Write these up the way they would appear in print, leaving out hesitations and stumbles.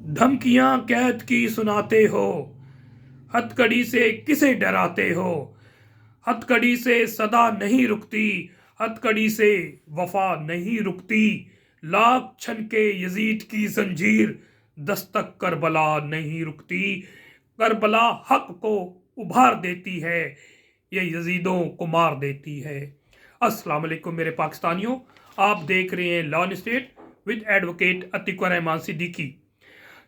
धमकियां कैद की सुनाते हो, हथकड़ी से किसे डराते हो। हथकड़ी से सदा नहीं रुकती, हथकड़ी से वफा नहीं रुकती। लाख छनके यजीद की जंजीर, दस्तक करबला नहीं रुकती। करबला हक को उभार देती है, ये यजीदों को मार देती है। अस्सलाम वालेकुम मेरे पाकिस्तानियों, आप देख रहे हैं law state with advocate Atiq Rahman Siddiqui.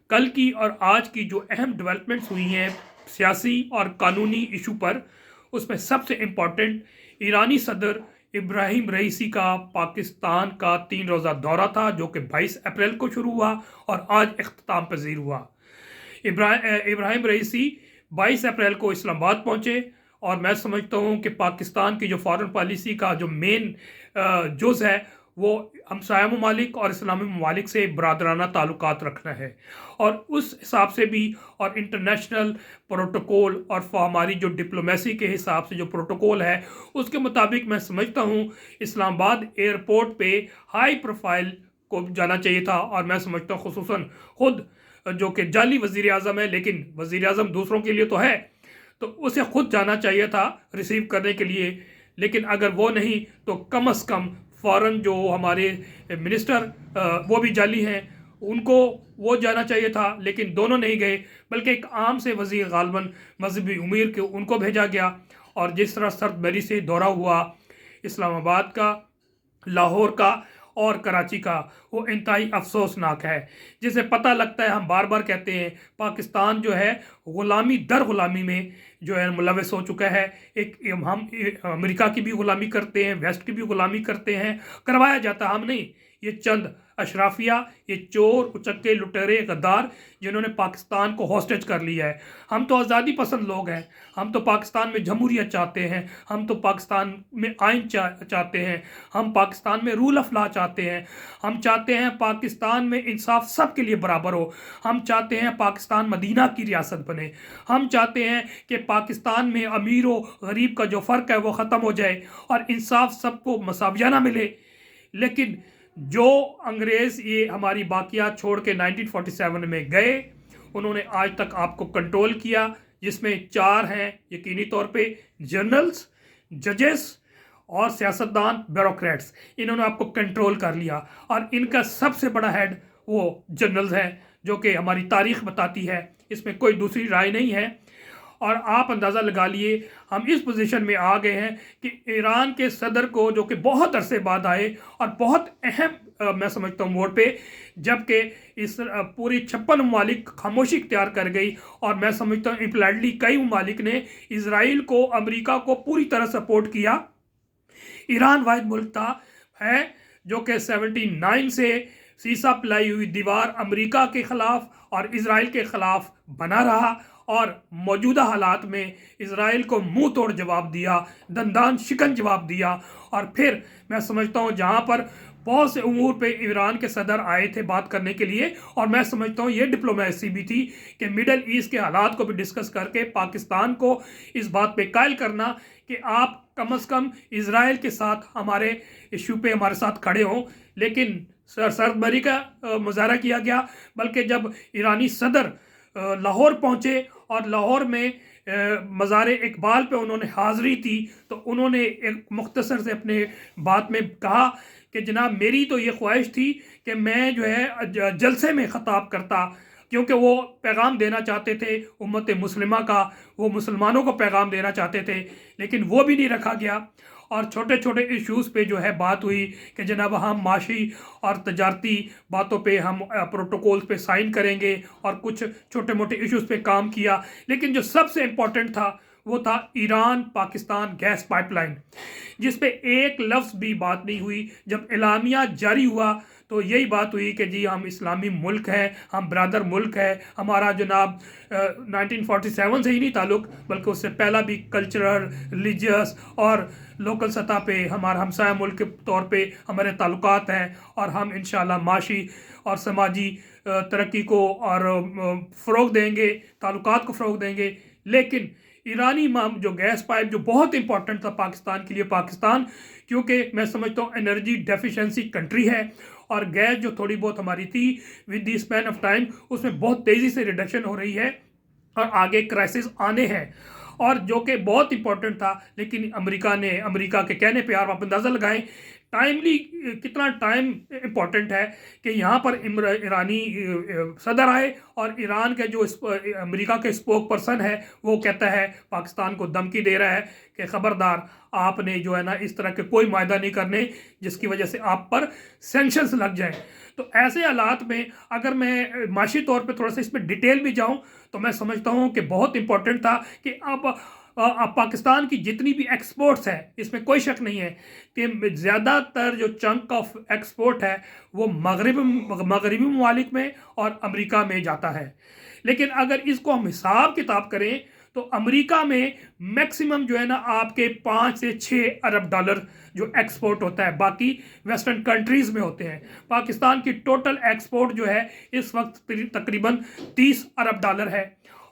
कल की और आज की जो अहम डेवलपमेंट्स हुई हैं सियासी और कानूनी इशू पर, उसमें सबसे इम्पॉर्टेंट ईरानी सदर इब्राहिम रईसी का पाकिस्तान का 3 रोज़ा दौरा था, जो कि 22 अप्रैल को शुरू हुआ और आज इख्तिताम पजीर हुआ। इब्राहिम रईसी 22 अप्रैल को इस्लामाबाद पहुंचे और मैं समझता हूं कि पाकिस्तान की जो फॉरेन पॉलिसी का जो मेन जुज़ है वो हमसाया ममालिक और इस्लामी ममालिक से बरादराना ताल्लुकात रखना है, और उस हिसाब से भी और इंटरनेशनल प्रोटोकॉल और हमारी जो डिप्लोमेसी के हिसाब से जो प्रोटोकॉल है उसके मुताबिक मैं समझता हूँ इस्लामाबाद एयरपोर्ट पे हाई प्रोफाइल को जाना चाहिए था। और मैं समझता हूँ खुसूसन खुद जो कि जाली वज़ीर आज़म है, लेकिन वज़ीर आज़म दूसरों के लिए तो है, तो उसे खुद जाना चाहिए था रिसीव करने के लिए। लेकिन अगर वो नहीं तो कम से कम फ़ौरन जो हमारे मिनिस्टर वो भी जाली हैं, उनको वो जाना चाहिए था, लेकिन दोनों नहीं गए, बल्कि एक आम से वज़ीर गालबन मजहबी उमीर के उनको भेजा गया। और जिस तरह सर्द से दौरा हुआ इस्लामाबाद का, लाहौर का और कराची का, वो इंतहाई अफसोसनाक है। जिसे पता लगता है, हम बार बार कहते हैं, पाकिस्तान जो है ग़ुलामी दर ग़ुलामी में जो है मुलविस हो चुका है। एक हम अमेरिका की भी ग़ुलामी करते हैं, वेस्ट की भी ग़ुलामी करते हैं, करवाया जाता हम नहीं। ये चंद अशराफिया, ये चोर उचक्के लुटेरे गद्दार जिन्होंने पाकिस्तान को हॉस्टेज कर लिया है। हम तो आज़ादी पसंद लोग हैं, हम तो पाकिस्तान में जमहूरियत चाहते हैं, हम तो पाकिस्तान में आइन चाहते हैं, हम पाकिस्तान में रूल ऑफ लॉ चाहते हैं, हम चाहते हैं पाकिस्तान में इंसाफ सब के लिए बराबर हो, हम चाहते हैं पाकिस्तान मदीना की रियासत बने, हम चाहते हैं कि पाकिस्तान में अमीर व गरीब का जो फ़र्क है वो ख़त्म हो जाए और इंसाफ सबको मसावियाना मिले। लेकिन जो अंग्रेज़ ये हमारी बाकियात छोड़ के 1947 में गए, उन्होंने आज तक आपको कंट्रोल किया, जिसमें 4 हैं यकीनी तौर पे, जनरल्स, जजेस और सियासतदान, ब्यूरोक्रेट्स। इन्होंने आपको कंट्रोल कर लिया और इनका सबसे बड़ा हेड वो जनरल्स है, जो कि हमारी तारीख़ बताती है, इसमें कोई दूसरी राय नहीं है। और आप अंदाज़ा लगा लिए हम इस पोजीशन में आ गए हैं कि ईरान के सदर को, जो कि बहुत अरसे बाद आए और बहुत अहम मैं समझता हूँ मोड़ पे, जबकि इस पूरी 56 ममालिक खामोशी इख्तियार कर गई, और मैं समझता हूँ इम्प्लाइडली कई ममालिक ने इसराइल को, अमेरिका को पूरी तरह सपोर्ट किया। ईरान वाहिद मुल्क था है जो कि 79 से सीसा पिलाई हुई दीवार अमेरिका के ख़िलाफ़ और इसराइल के ख़िलाफ़ बना रहा, और मौजूदा हालात में इसराइल को मुंह तोड़ जवाब दिया, दंदान शिकन जवाब दिया। और फिर मैं समझता हूँ जहाँ पर बहुत से उमूर पे ईरान के सदर आए थे बात करने के लिए, और मैं समझता हूँ ये डिप्लोमेसी भी थी कि मिडल ईस्ट के हालात को भी डिस्कस करके पाकिस्तान को इस बात पे कायल करना कि आप कम से कम इसराइल के साथ हमारे इशू पे हमारे साथ खड़े हों। लेकिन सरबरी का मुजाहरा किया गया, बल्कि जब ईरानी सदर लाहौर पहुँचे और लाहौर में मज़ार इकबाल पे उन्होंने हाज़री थी, तो उन्होंने एक मुख्तसर से अपने बात में कहा कि जनाब मेरी तो ये ख्वाहिश थी कि मैं जो है जलसे में ख़िताब करता, क्योंकि वो पैगाम देना चाहते थे उम्मत मुस्लिमा का, वो मुसलमानों को पैगाम देना चाहते थे, लेकिन वो भी नहीं रखा गया। और छोटे छोटे इश्यूज़ पे जो है बात हुई कि जनाब हम माशी और तजारती बातों पे हम प्रोटोकॉल्स पे साइन करेंगे, और कुछ छोटे मोटे इश्यूज़ पे काम किया। लेकिन जो सबसे इम्पोर्टेंट था वो था ईरान पाकिस्तान गैस पाइपलाइन, जिस पे एक लफ्ज़ भी बात नहीं हुई। जब एलामिया जारी हुआ तो यही बात हुई कि जी हम इस्लामी मुल्क हैं, हम ब्रदर मुल्क है, हमारा जनाब 1947 से ही नहीं ताल्लुक़, बल्कि उससे पहला भी कल्चरल, रिलीजियस और लोकल सतह पे हमारा हमसाया मुल्क के तौर पे हमारे ताल्लुकात हैं, और हम इंशाअल्लाह माशी और समाजी तरक्की को और फ़रोग़ देंगे, ताल्लुकात को फ़रोग़ देंगे। लेकिन ईरानी जो गैस पाइप जो बहुत इंपॉर्टेंट था पाकिस्तान के लिए, पाकिस्तान क्योंकि मैं समझता हूँ एनर्जी डेफिशिएंसी कंट्री है, اور गैस जो थोड़ी बहुत हमारी थी with the span of time उसमें बहुत तेज़ी से रिडक्शन हो रही है और आगे क्राइसिस आने हैं, और जो कि बहुत इंपॉर्टेंट था। लेकिन अमेरिका के कहने पे, आप अंदाज़ा लगाएं टाइमली कितना टाइम इंपॉर्टेंट है कि यहाँ पर ईरानी सदर आए और ईरान के जो अमेरिका के स्पोक पर्सन है वो कहता है, पाकिस्तान को धमकी दे रहा है कि ख़बरदार आपने जो है ना इस तरह के कोई मायदा नहीं करने जिसकी वजह से आप पर सैंक्शंस लग जाएं। तो ऐसे हालात में अगर मैं माशी तौर पे थोड़ा सा इसमें डिटेल में जाऊं तो मैं समझता हूं कि बहुत इंपॉर्टेंट था कि अब पाकिस्तान की जितनी भी एक्सपोर्ट्स है, इसमें कोई शक नहीं है कि ज़्यादातर जो चंक ऑफ एक्सपोर्ट है वो मगरबी ममालिक में और अमेरिका में जाता है। लेकिन अगर इसको हम हिसाब किताब करें तो अमेरिका में मैक्सिमम जो है ना आपके 5 से 6 अरब डॉलर जो एक्सपोर्ट होता है, बाकी वेस्टर्न कंट्रीज़ में होते हैं। पाकिस्तान की टोटल एक्सपोर्ट जो है इस वक्त तकरीबन 30 अरब डॉलर है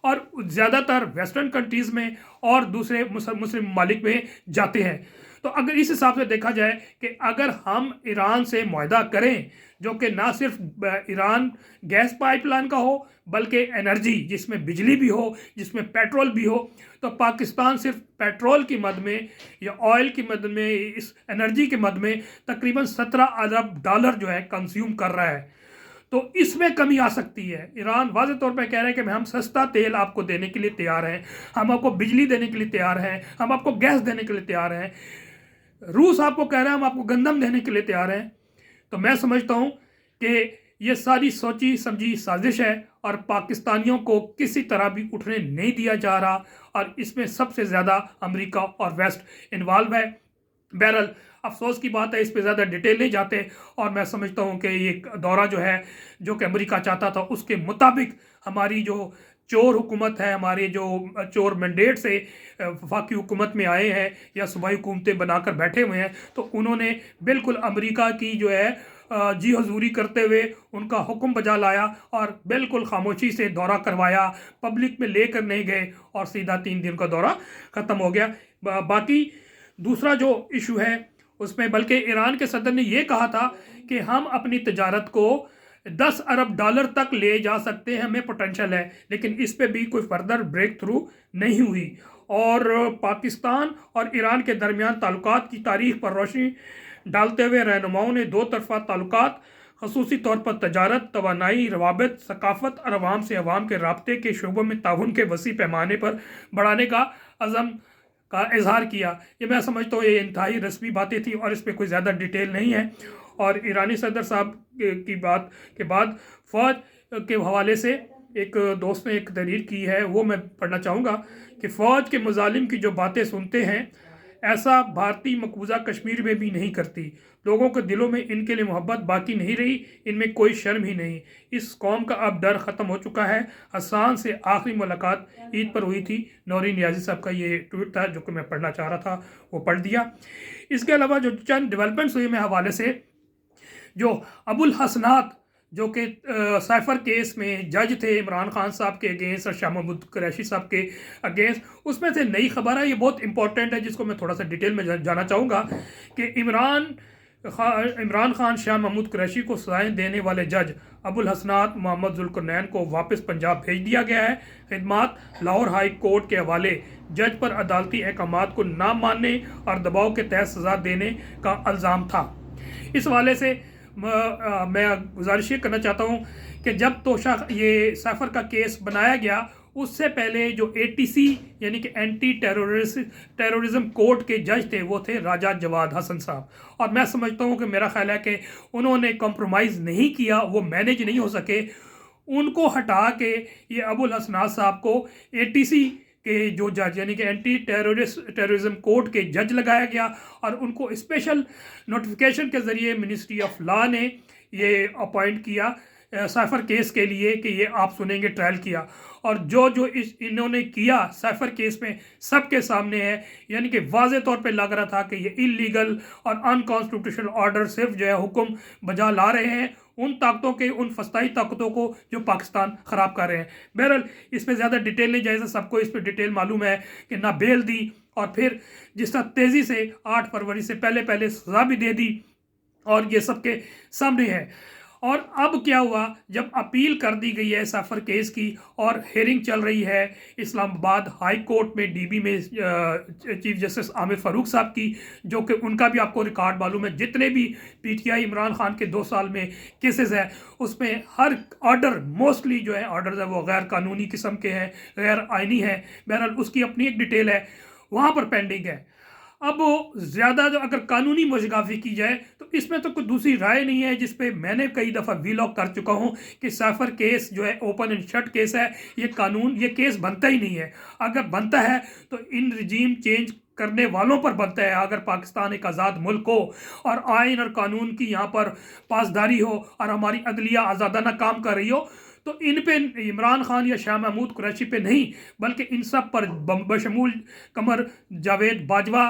और ज़्यादातर वेस्टर्न कंट्रीज़ में और दूसरे मुस्लिम ममालिक में जाते हैं। तो अगर इस हिसाब से देखा जाए कि अगर हम ईरान से मुआहदा करें जो कि ना सिर्फ ईरान गैस पाइपलाइन का हो बल्कि एनर्जी जिसमें बिजली भी हो, जिसमें पेट्रोल भी हो, तो पाकिस्तान सिर्फ पेट्रोल की मद में या ऑयल की मद में, इस एनर्जी की मद में तकरीबन 17 अरब डॉलर जो है कंज्यूम कर रहा है। तो इसमें कमी आ सकती है। ईरान वाज़ेह तौर पे कह रहे हैं कि हम सस्ता तेल आपको देने के लिए तैयार हैं, हम आपको बिजली देने के लिए तैयार हैं, हम आपको गैस देने के लिए तैयार हैं। रूस आपको कह रहा है हम आपको गंदम देने के लिए तैयार हैं। तो मैं समझता हूँ कि ये सारी सोची समझी साजिश है और पाकिस्तानियों को किसी तरह भी उठने नहीं दिया जा रहा, और इसमें सबसे ज़्यादा अमेरिका और वेस्ट इन्वॉल्व है। बहरहाल अफसोस की बात है, इस पे ज़्यादा डिटेल नहीं जाते, और मैं समझता हूँ कि ये दौरा जो है जो कि अमेरिका चाहता था उसके मुताबिक हमारी जो चोर हुकूमत है, हमारे जो चोर मैंडेट से वफाकी हुकूमत में आए हैं या सूबाई हुकूमतें बनाकर बैठे हुए हैं, तो उन्होंने बिल्कुल अमेरिका की जो है जी हजूरी करते हुए उनका हुक्म बजा लाया और बिल्कुल खामोशी से दौरा करवाया, पब्लिक में लेकर नहीं गए और सीधा 3 दिन का दौरा ख़त्म हो गया। बाकी दूसरा जो इशू है उसमें बल्कि ईरान के सदर ने ये कहा था कि हम अपनी तजारत को 10 अरब डॉलर तक ले जा सकते हैं, हमें पोटेंशियल है, लेकिन इस पे भी कोई फर्दर ब्रेक थ्रू नहीं हुई। और पाकिस्तान और ईरान के दरमियान ताल्लुकात की तारीख पर रोशनी डालते हुए रहनुमाओं ने 2 तरफ़ा ताल्लुकात, ख़ुसूसी तौर पर तजारत, तवानाई, रवाबित, सकाफ़त और अवाम से अवाम के राब्ते के शोबों में ताउन के वसी पैमाने पर बढ़ाने का अज़म का इजहार किया। ये मैं समझता हूँ ये इंतहाई रस्मी बातें थी और इस पर कोई ज़्यादा डिटेल नहीं है। और ईरानी सदर साहब की बात के बाद फ़ौज के हवाले से एक दोस्त ने एक तहरीर की है, वो मैं पढ़ना चाहूँगा कि फ़ौज के मुजालिम की जो बातें सुनते हैं ऐसा भारतीय मकबूजा कश्मीर में भी नहीं करती। लोगों के दिलों में इनके लिए मोहब्बत बाकी नहीं रही, इनमें कोई शर्म ही नहीं। इस कौम का अब डर ख़त्म हो चुका है। हसन से आखिरी मुलाकात ईद पर हुई थी। नौरीन नियाज़ी साहब का ये ट्वीट था जो कि मैं पढ़ना चाह रहा था, वो पढ़ दिया। इसके अलावा जो चंद डेवलपमेंट्स हुए में हवाले से, जो अबुल हसनात जो कि साइफर केस में जज थे इमरान खान साहब के अगेंस्ट और शाह महमूद कुरैशी साहब के अगेंस्ट, उसमें से नई खबर है, ये बहुत इंपॉर्टेंट है जिसको मैं थोड़ा सा डिटेल में जाना चाहूँगा कि इमरान खान शाह महमूद कुरैशी को सजाएं देने वाले जज अबुल हसनात मोहम्मद जुल्करनैन को वापस पंजाब भेज दिया गया है। खिदमात लाहौर हाई कोर्ट के हवाले। जज पर अदालती अहकामात को ना मानने और दबाव के तहत सज़ा देने का इल्ज़ाम था। इस हवाले से मैं गुजारिश करना चाहता हूँ कि जब तोशा ये साइफर का केस बनाया गया उससे पहले जो ATC यानी कि एंटी टेररिज्म कोर्ट के जज थे वो थे राजा जवाद हसन साहब, और मैं समझता हूँ कि मेरा ख्याल है कि उन्होंने कॉम्प्रोमाइज़ नहीं किया, वो मैनेज नहीं हो सके। उनको हटा के ये अबुल हसनात साहब को ATC के जो जज यानी कि एंटी टेररिज्म कोर्ट के जज लगाया गया और उनको स्पेशल नोटिफिकेशन के ज़रिए मिनिस्ट्री ऑफ लॉ ने ये अपॉइंट किया साइफर केस के लिए कि ये आप सुनेंगे, ट्रायल किया। और जो इन्होंने किया साइफर केस में सबके सामने है, यानी कि वाज़े तौर पे लग रहा था कि ये इलीगल और अनकॉन्स्टिट्यूशनल ऑर्डर सिर्फ जो है हुक्म बजा ला रहे हैं उन ताकतों के, उन फस्ताई ताकतों को जो पाकिस्तान ख़राब कर रहे हैं। बहरहाल इस पर ज़्यादा डिटेल नहीं जाए, सबको इस पर डिटेल मालूम है कि ना बेल दी और फिर जिस तरह तेज़ी से 8 फरवरी से पहले सज़ा भी दे दी, اور یہ سب کے سامنے ہے۔ اور اب کیا ہوا، جب اپیل کر دی گئی ہے سیفر کیس کی اور ہیئرنگ چل رہی ہے اسلام آباد ہائی کورٹ میں ڈی بی میں چیف جسٹس عامر فاروق صاحب کی، جو کہ ان کا بھی آپ کو ریکارڈ معلوم ہے، جتنے بھی P T I Imran Khan کے 2 سال میں کیسز ہیں اس میں ہر آرڈر موسٹلی جو ہے آرڈرز ہیں وہ غیر قانونی قسم کے ہیں، غیر آئینی ہیں۔ بہرحال اس کی اپنی ایک ڈیٹیل ہے، وہاں پر پینڈنگ ہے۔ اب وہ زیادہ جو اگر قانونی مشگافی کی جائے تو اس میں تو کوئی دوسری رائے نہیں ہے، جس پہ میں نے کئی دفعہ ویلاگ کر چکا ہوں کہ سیفر کیس جو ہے اوپن اینڈ شٹ کیس ہے، یہ کیس بنتا ہی نہیں ہے۔ اگر بنتا ہے تو ان رجیم چینج کرنے والوں پر بنتا ہے۔ اگر پاکستان ایک آزاد ملک ہو اور آئین اور قانون کی یہاں پر پاسداری ہو اور ہماری عدلیہ آزادانہ کام کر رہی ہو، تو ان پہ عمران خان یا شاہ محمود قریشی پہ نہیں بلکہ ان سب پر بشمول قمر جاوید باجوہ،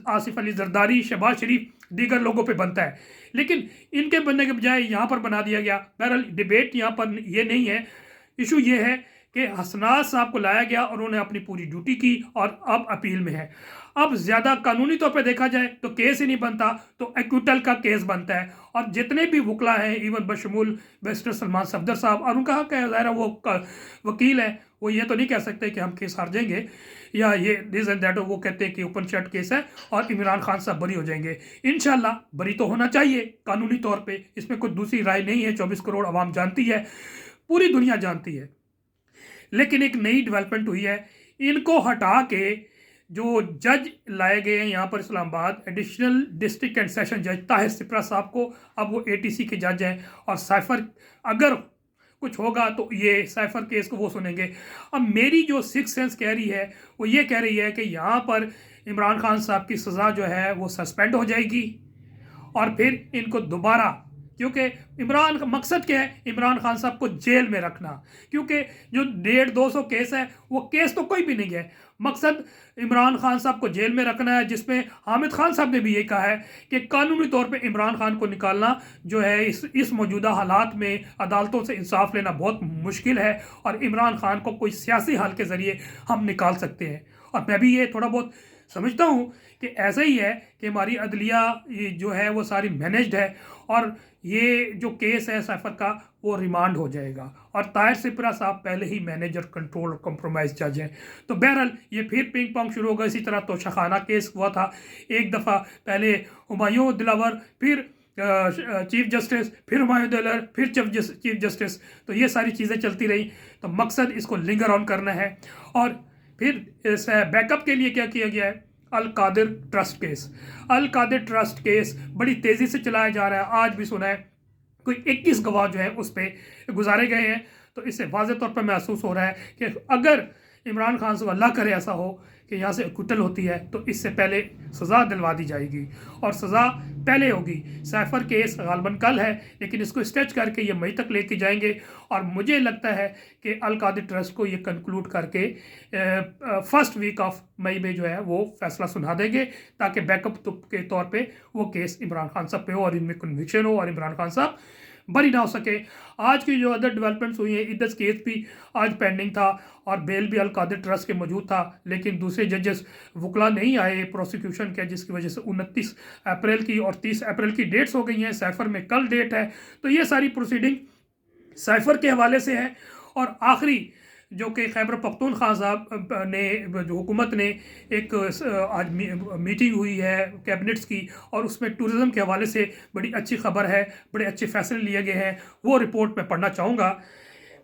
آصف علی زرداری، شہباز شریف، دیگر لوگوں پہ بنتا ہے، لیکن ان کے بننے کے بجائے یہاں پر بنا دیا گیا۔ بہرحال ڈیبیٹ یہاں پر یہ نہیں ہے، ایشو یہ ہے کہ حسنات صاحب کو لایا گیا اور انہوں نے اپنی پوری ڈیوٹی کی اور اب اپیل میں ہے۔ اب زیادہ قانونی طور پہ دیکھا جائے تو کیس ہی نہیں بنتا، تو ایکوٹل کا کیس بنتا ہے، اور جتنے بھی وکلا ہیں ایون بشمول بیرسٹر سلمان صفدر صاحب، اور ان کا حق ہے ظاہر ہے، وہ وکیل ہیں، وہ یہ تو نہیں کہہ سکتے کہ ہم کیس ہار جائیں گے یا یہ دس اینڈ دیٹ، وہ کہتے ہیں کہ اوپن شٹ کیس ہے اور عمران خان صاحب بری ہو جائیں گے۔ انشاءاللہ بری تو ہونا چاہیے قانونی طور پہ، اس میں کوئی دوسری رائے نہیں ہے، 24 کروڑ عوام جانتی ہے، پوری دنیا جانتی ہے۔ لیکن ایک نئی ڈیولپمنٹ ہوئی ہے، ان کو ہٹا کے جو جج لائے گئے ہیں یہاں پر اسلام آباد، ایڈیشنل ڈسٹرکٹ اینڈ سیشن جج طاہر سپرا صاحب کو، اب وہ اے ٹی سی کے جج ہیں، اور سیفر اگر کچھ ہوگا تو یہ سیفر کیس کو وہ سنیں گے۔ اب میری جو سکس سینس کہہ رہی ہے وہ یہ کہہ رہی ہے کہ یہاں پر عمران خان صاحب کی سزا جو ہے وہ سسپینڈ ہو جائے گی، اور پھر ان کو دوبارہ، کیونکہ مقصد کیا ہے عمران خان صاحب کو جیل میں رکھنا، کیونکہ جو 150-200 کیس ہے وہ کیس تو کوئی بھی نہیں ہے، مقصد عمران خان صاحب کو جیل میں رکھنا ہے، جس میں حامد خان صاحب نے بھی یہ کہا ہے کہ قانونی طور پہ عمران خان کو نکالنا جو ہے اس موجودہ حالات میں عدالتوں سے انصاف لینا بہت مشکل ہے، اور عمران خان کو کوئی سیاسی حل کے ذریعے ہم نکال سکتے ہیں۔ اور میں بھی یہ تھوڑا بہت سمجھتا ہوں کہ ایسا ہی ہے کہ ہماری عدلیہ جو ہے وہ ساری مینجڈ ہے، اور یہ جو کیس ہے سیفر کا وہ ریمانڈ ہو جائے گا، اور طاہر سپرا صاحب پہلے ہی مینیجر کنٹرول اور کمپرومائز جج ہیں۔ تو بہرحال یہ پھر پنگ پونگ شروع ہوگا، اسی طرح توشہ خانہ کیس ہوا تھا ایک دفعہ، پہلے ہمایوں دلاور، پھر چیف جسٹس، پھر ہمایوں دلاور، پھر چیف جسٹس، تو یہ ساری چیزیں چلتی رہیں۔ تو مقصد اس کو لنگر آن کرنا ہے، اور پھر اس بیک اپ کے لیے کیا کیا گیا ہے، القادر ٹرسٹ کیس۔ القادر ٹرسٹ کیس بڑی تیزی سے چلایا جا رہا ہے، آج بھی سنا ہے کوئی 21 گواہ جو ہیں اس پہ گزارے گئے ہیں۔ تو اس سے واضح طور پر محسوس ہو رہا ہے کہ اگر عمران خان سے اللہ کرے ایسا ہو کہ یہاں سے اکوٹل ہوتی ہے تو اس سے پہلے سزا دلوا دی جائے گی، اور سزا پہلے ہوگی۔ سیفر کیس غالباً کل ہے، لیکن اس کو اسٹریچ کر کے یہ مئی تک لے کے جائیں گے، اور مجھے لگتا ہے کہ القادر ٹرسٹ کو یہ کنکلوڈ کر کے فرسٹ ویک آف مئی میں جو ہے وہ فیصلہ سنا دیں گے، تاکہ بیک اپ کے طور پہ وہ کیس عمران خان صاحب پہ ہو اور ان میں کنوکشن ہو اور عمران خان صاحب بری نہ ہو سکے۔ آج کی جو ادر ڈیولپمنٹس ہوئی ہیں، ادس کیس بھی آج پینڈنگ تھا اور بیل بھی القادر ٹرسٹ کے موجود تھا، لیکن دوسرے ججز وکلا نہیں آئے پروسیکیوشن کے، جس کی وجہ سے 29 اپریل کی اور 30 اپریل کی ڈیٹس ہو گئی ہیں۔ سیفر میں کل ڈیٹ ہے، تو یہ ساری پروسیڈنگ سیفر کے حوالے سے ہے۔ اور آخری جو کہ خیبر پختونخوا صاحب نے، جو حکومت نے ایک آج میٹنگ ہوئی ہے کیبنٹس کی، اور اس میں ٹورزم کے حوالے سے بڑی اچھی خبر ہے، بڑے اچھے فیصلے لیے گئے ہیں، وہ رپورٹ میں پڑھنا چاہوں گا۔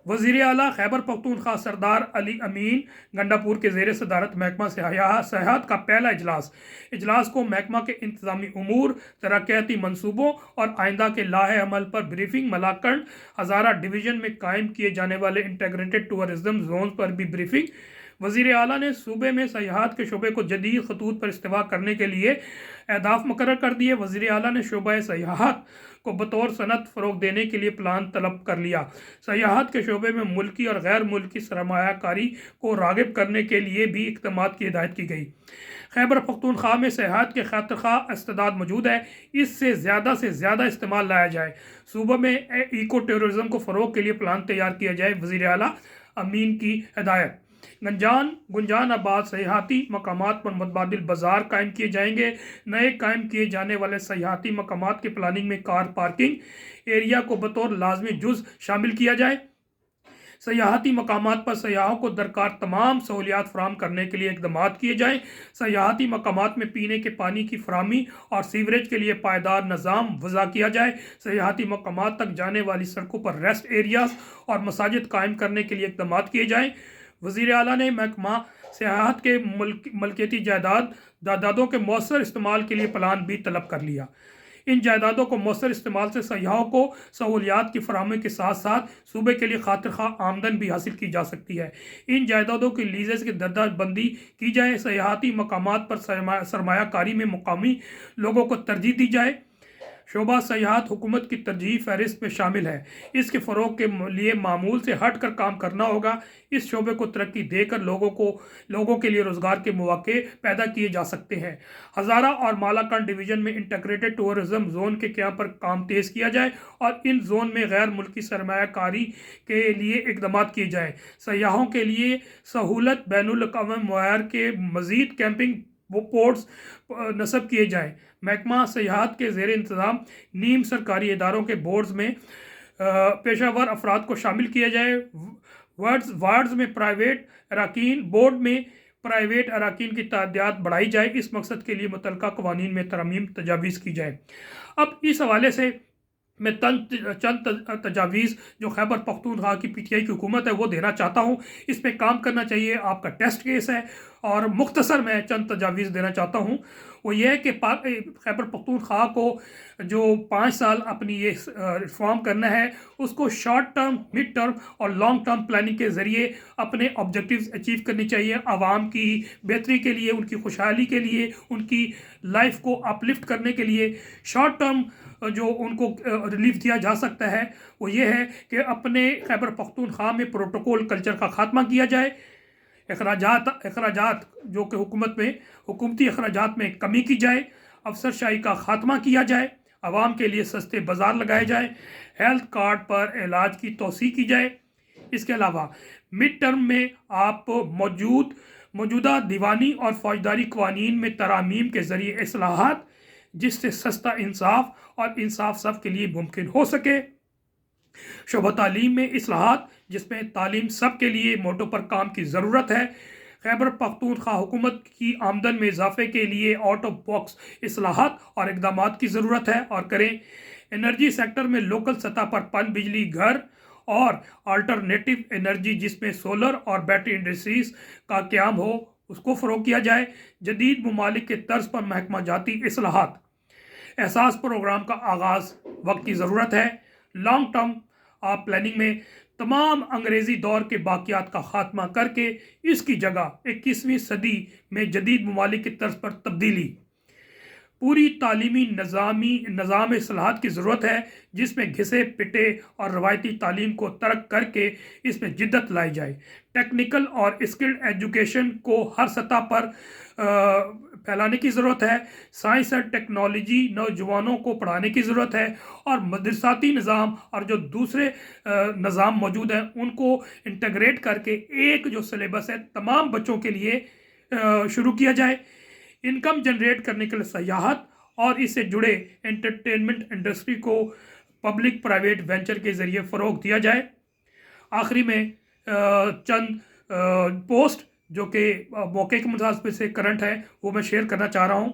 وزیر اعلیٰ خیبر پختونخوا سردار علی امین گنڈا پور کے زیر صدارت محکمہ سیاحت کا پہلا اجلاس کو محکمہ کے انتظامی امور، ترقیاتی منصوبوں اور آئندہ کے لائحہ عمل پر بریفنگ، ملاکنڈ ہزارہ ڈویژن میں قائم کیے جانے والے انٹیگریٹڈ ٹورزم زونز پر بھی بریفنگ۔ وزیر اعلیٰ نے صوبے میں سیاحت کے شعبے کو جدید خطوط پر استوا کرنے کے لیے اہداف مقرر کر دیے۔ وزیر اعلیٰ نے شعبہ سیاحت کو بطور صنعت فروغ دینے کے لیے پلان طلب کر لیا۔ سیاحت کے شعبے میں ملکی اور غیر ملکی سرمایہ کاری کو راغب کرنے کے لیے بھی اقدامات کی ہدایت کی گئی۔ خیبر پختونخوا میں سیاحت کے خاطر خواہ استعداد موجود ہے، اس سے زیادہ استعمال لایا جائے۔ صوبہ میں ایکو ٹورزم کو فروغ کے لیے پلان تیار کیا جائے، وزیر اعلیٰ امین کی ہدایت۔ गुंजान आबाद सयाहती मकामात पर मुतबादिल बाजार कायम किए जाएंगे। नए कायम किए जाने वाले सयाहती मकामात की प्लानिंग में कार पार्किंग एरिया को बतौर लाजमी जुज शामिल किया जाए। सयाहती मकामात पर सयाहों को दरकार तमाम सहूलियात फराहम करने के लिए इकदाम किए जाएँ। सयाहती मकामात में पीने के पानी की फराहमी और सीवरेज के लिए पायदार निज़ाम वज़ा किया जाए। सयाहती मकामात तक जाने वाली सड़कों पर रेस्ट एरियाज और मसाजिद कायम करने के लिए इकदाम किए जाएँ। वज़ीर आला ने महकमा सियाहत के मलकियती जायदादों के मौसर इस्तेमाल के लिए प्लान भी तलब कर लिया। इन जायदादों को मौसर इस्तेमाल से सयाहों को सहूलियात की फराहमी के साथ साथ सूबे के लिए खातिर खा आमदन भी हासिल की जा सकती है। इन जायदादों की लीजेस की दर्जाबंदी की जाए। सयाहती मकामात पर सरमायाकारी में मुकामी लोगों को तरजीह दी जाए। शोबा सयाहत हुकूमत की तरजीह फहरिस्त में शामिल है। इसके फ़रोग के लिए मामूल से हट कर काम करना होगा। इस शोबे को तरक्की देकर लोगों के लिए रोज़गार के मौके पैदा किए जा सकते हैं। हज़ारा और मालाकान डिवीज़न में इंटीग्रेटेड टूरिज़म जोन के क़याम पर काम तेज़ किया जाए और इन जोन में गैर मुल्की सरमायाकारी के लिए इक़दाम किए जाएँ। सयाहों के लिए सहूलत बैनुल-अक़वामी मयार के मज़ीद कैंपिंग पोर्ट्स नस्ब किए जाएँ। महकमा सयाहत के ज़ेर इंतज़ाम नीम सरकारी इदारों के बोर्ड्स में पेशावर अफराद को शामिल किया जाए। वार्ड्स में प्राइवेट अराकीन बोर्ड में प्राइवेट अराकीन की तादाद बढ़ाई जाए। इस मकसद के लिए मुतल्लका क़वानीन में तरमीम तजावीज़ की जाए। अब इस हवाले से मैं चंद तजावीज़ जो खैबर पख्तूनख्वा की PTI की हुकूमत है वो देना चाहता हूँ। इस पर काम करना चाहिए। आपका टेस्ट केस है और मुख्तसर मैं चंद तजावीज़ देना चाहता हूँ। वो ये है कि खैबर पख्तूनख्वा को जो 5 साल अपनी ये रिफॉर्म करना है उसको शॉर्ट टर्म, मिड टर्म और लॉन्ग टर्म प्लानिंग के ज़रिए अपने ऑब्जेक्टिव्स अचीव करनी चाहिए। आवाम की बेहतरी के लिए, उनकी खुशहाली के लिए, उनकी लाइफ को अपलिफ्ट करने के लिए शॉर्ट टर्म जो उनको रिलीफ दिया जा सकता है वो ये है कि अपने खैबर पख्तूनख्वा में प्रोटोकॉल कल्चर का खात्मा किया जाए। अखराजात जो कि हुकूमती अखराजात में कमी की जाए। अफसरशाही का खात्मा किया जाए। आवाम के लिए सस्ते बाज़ार लगाए जाए। हेल्थ कार्ड पर इलाज की तोसी की जाए। इसके अलावा मिड टर्म में आप मौजूदा दीवानी और फौजदारी क़वानीन में तरामीम के ज़रिए इस्लाहात जिससे सस्ता इंसाफ और इंसाफ सब के लिए मुमकिन हो सके। शोबा तालीम में इस्लाहात जिसमें तालीम सब के लिए मोटो पर काम की ज़रूरत है। खैबर पख्तूनख्वा हुकूमत की आमदन में इजाफे के लिए आउट ऑफ बॉक्स इस्लाहात और इक़दाम की ज़रूरत है और करें। एनर्जी सेक्टर में लोकल सतह पर पन बिजली घर और अल्टरनेटिव एनर्जी जिसमें सोलर और बैटरी इंडस्ट्रीज़ का क़याम हो उसको फ़रोग़ किया जाए। जदीद ममालिक के तर्ज पर महकमा जाती इस्लाहात एहसास प्रोग्राम का आगाज़ वक्त की ज़रूरत है। लॉन्ग टर्म प्लानिंग में तमाम अंग्रेज़ी दौर के बाक़ियात का ख़ात्मा करके इसकी जगह 21वीं सदी में जदीद ममालिक की तर्ज पर तब्दीली पूरी तालीमी निज़ाम इस्लाहात की ज़रूरत है जिसमें घिसे पिटे और रवायती तालीम को तर्क करके इसमें जिद्दत लाई जाए। टेक्निकल और स्किल्ड एजुकेशन को हर सतह पर फैलाने की ज़रूरत है। साइंस और टेक्नोलॉजी नौजवानों को पढ़ाने की ज़रूरत है और मदरसाती निज़ाम और जो दूसरे निज़ाम मौजूद हैं उनको इंटीग्रेट करके एक जो सिलेबस है तमाम बच्चों के लिए शुरू किया जाए। इनकम जनरेट करने के लिए सयाहत और इससे जुड़े एंटरटेनमेंट इंडस्ट्री को पब्लिक प्राइवेट वेंचर के ज़रिए फ़रोग़ दिया जाए। आखिरी में चंद पोस्ट जो कि मौके के मुताबिक से करंट है वो मैं शेयर करना चाह रहा हूँ।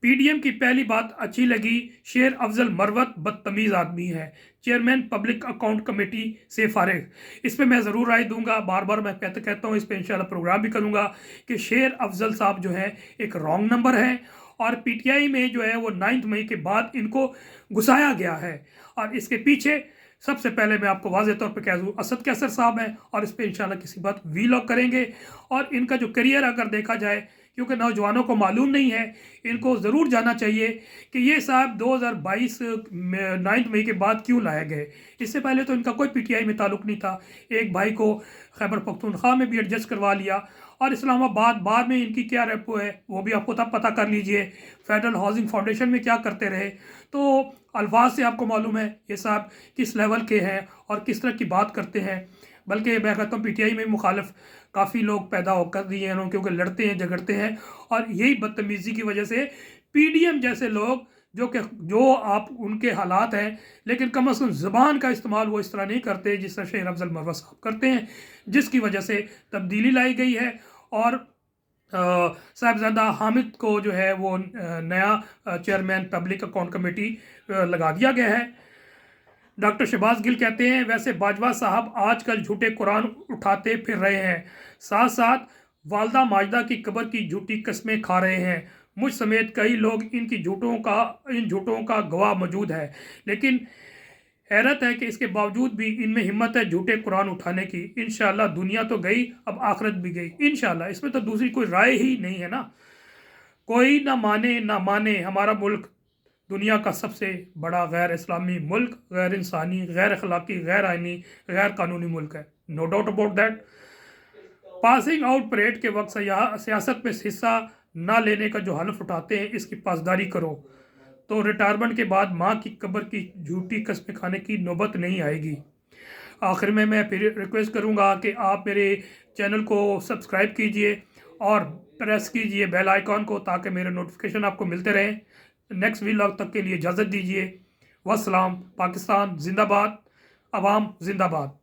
PDM की पहली बात अच्छी लगी। शेर अफजल मरवत बदतमीज़ आदमी है। चेयरमैन पब्लिक अकाउंट कमेटी से फारिग। इस पर मैं ज़रूर राय दूंगा। बार बार मैं कहता हूँ इस पर इंशाल्लाह प्रोग्राम भी करूँगा कि शेर अफजल साहब जो है एक रॉन्ग नंबर है और PTI में जो है वो 9 मई के बाद इनको घुसाया गया है और इसके पीछे सबसे पहले मैं आपको वाज़ेह तौर पर कह दूँ असद कैसर साहब हैं और इस पर इंशाल्लाह किसी बात वीलॉग करेंगे। और इनका जो करियर अगर देखा जाए क्योंकि नौजवानों को मालूम नहीं है इनको ज़रूर जानना चाहिए कि ये साहब 2022 9 मई के बाद क्यों लाए गए। इससे पहले तो इनका कोई PTI में ताल्लुक़ नहीं था। एक भाई को खैबर पख्तूनख्वा में भी एडजस्ट करवा लिया और इस्लामाबाद बाद में इनकी क्या रेपो है वो भी आपको तब पता कर लीजिए। फेडरल हाउसिंग फाउंडेशन में क्या करते रहे तो अल्फाज से आपको मालूम है ये साहब किस लेवल के हैं और किस तरह की बात करते हैं। बल्कि मैं कहता हूँ PTI में मुखालिफ काफ़ी लोग पैदा होकर दिए हैं, क्योंकि लड़ते हैं झगड़ते हैं, और यही बदतमीज़ी की वजह से PDM जैसे लोग जो आप उनके हालात हैं, लेकिन कम अज़ कम ज़बान का इस्तेमाल वो इस तरह नहीं करते जिस तरह शेर अफजल मरवा साहब करते हैं, जिसकी वजह से तब्दीली लाई गई है। और साहिबजादा हामिद को जो है वो नया चेयरमैन पब्लिक अकाउंट कमेटी लगा दिया गया है। डॉक्टर शहबाज गिल कहते हैं, वैसे बाजवा साहब आजकल झूठे कुरान उठाते फिर रहे हैं, साथ साथ वालदा माजदा की कब्र की झूठी कस्में खा रहे हैं। मुझ समेत कई लोग इन झूठों का गवाह मौजूद है, लेकिन हैरत है कि इसके बावजूद भी इनमें हिम्मत है झूठे कुरान उठाने की। इंशाअल्लाह दुनिया तो गई, अब आखिरत भी गई इंशाअल्लाह, इसमें तो दूसरी कोई राय ही नहीं है ना। कोई ना माने हमारा मुल्क दुनिया का सबसे बड़ा गैर इस्लामी मुल्क, गैर इंसानी, गैर अखलाकी, गैर आइनी, गैर कानूनी मुल्क है, no doubt about that. Passing out parade के वक्त सियासत में हिस्सा ना लेने का जो हल्फ उठाते हैं, इसकी पासदारी करो, तो रिटायरमेंट के बाद माँ की कब्र की झूठी कस्में खाने की नौबत नहीं आएगी। आखिर में मैं फिर रिक्वेस्ट करूँगा कि आप मेरे चैनल को सब्सक्राइब कीजिए और प्रेस कीजिए बेल आइकॉन को, ताकि मेरे नोटिफिकेशन आपको मिलते रहें। नेक्स्ट व्लॉग तक के लिए इजाज़त दीजिए। वस्सलाम। पाकिस्तान जिंदाबाद, अवाम जिंदाबाद।